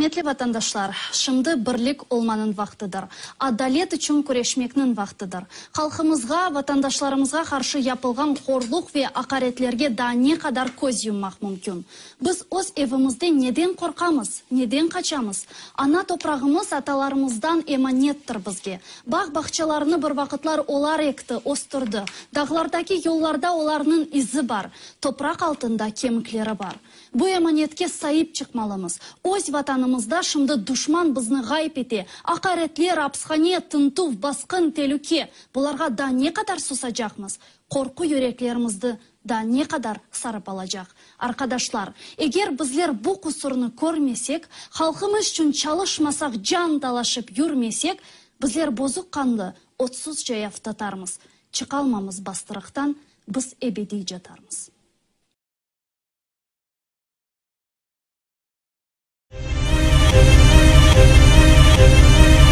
Rahmetli vatandaşlar, şimdi birlik olmanın vaktidir. Adalet için kureşmeknin vaktidir. Halkımızga, vatandaşlarımızga karşı yapılgan horluk ve akaretlerge da ne kadar göz yummak mümkün. Biz öz evimizde neden korkamız, neden kaçamız? Ana toprağımız atalarımızdan emanettir bizge. Bağ bahçelarını bir vakitlar olar ekti, osturdu. Dağlardaki yollarda olarının izi var. Toprak altında kemikleri var. Bu emanetke sahip çıkmalımız. Öz vatanımızda şimdi düşman bizni gayip eti. Akaretler, hapishane, tıntuv, baskın, tehlike. Bularga da ne kadar susacakmız? Korku yüreklerimizde da ne kadar sarıp alacak? Arkadaşlar, eğer bizler bu kusurunu görmesek, halkımız için çalışmasak, can dalaşıp yürmesek, bizler bozuk kanlı, otsuz jaya tutarmız. Çıkalmamız bastırıktan, biz ebedi jatarmız.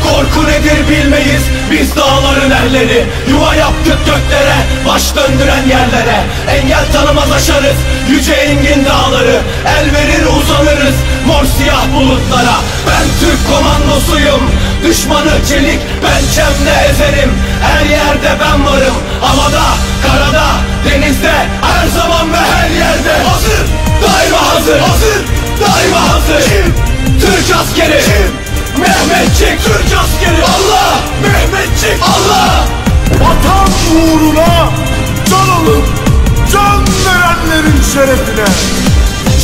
Korku nedir bilmeyiz biz dağların erleri. Yuva yaptık göklere, baş döndüren yerlere. Engel tanımaz aşarız yüce engin dağları. El verir uzanırız mor siyah bulutlara. Ben Türk komandosuyum, düşmanı çelik pençemle ezerim. Her yerde ben varım, havada, karada, denizde, her zaman ve her yerde. Hazır, daima hazır, hazır, daima hazır. Kim? Türk askeri. Kim? Mehmetçik, Türk askeri. Allah, Mehmetçik, Allah. Vatan uğruna can alıp can verenlerin şerefine.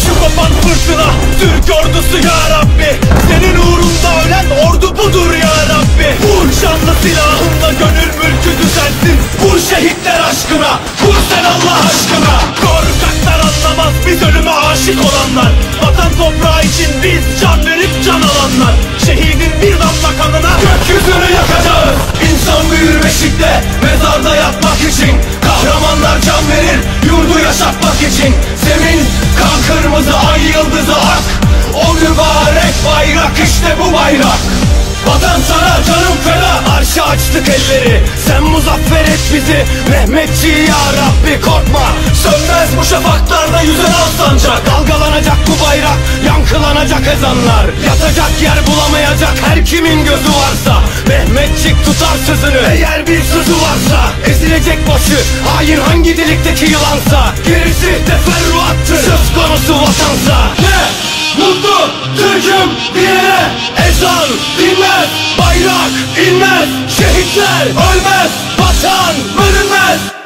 Şu kopan fırtına Türk ordusu ya Rabbi. Senin uğrunda ölen ordu budur ya Rabbi. Vur canlı silahınla gönül mülkü düzensin. Vur şehitler aşkına, vur sen Allah aşkına. Korkaklar anlamaz biz ölüme aşık olanlar. Vatan toprağı için biz can verip can alanlar. Şehidin bir damla kanına gökyüzünü yakacağız. İnsan büyür beşikte, mezarda yatmak için. Kahramanlar can verir, yurdu yaşatmak için. Zemin kan kırmızı, ay yıldızı ak. O mübarek bayrak, işte bu bayrak. Vatan sana canım feda, arşa açtık elleri. Sen muzaffer et bizi Mehmetçi ya Rabbi, korkma. Sönmez bu şafaklarda yüzen al sancak. Dalgalanacak bu bayrak, yankılanacak ezanlar. Yatacak yer bulamayacak her kimin gözü varsa. Mehmetçik tutar sözünü, eğer bir sözü varsa. Ezilecek başı, hain hangi delikteki yılansa. Gerisi teferruattır, söz konusu vatansa. Ne? Mutlu Türk'üm diyene ezan dinmez, bayrak inmez, şehitler ölmez, vatan bölünmez.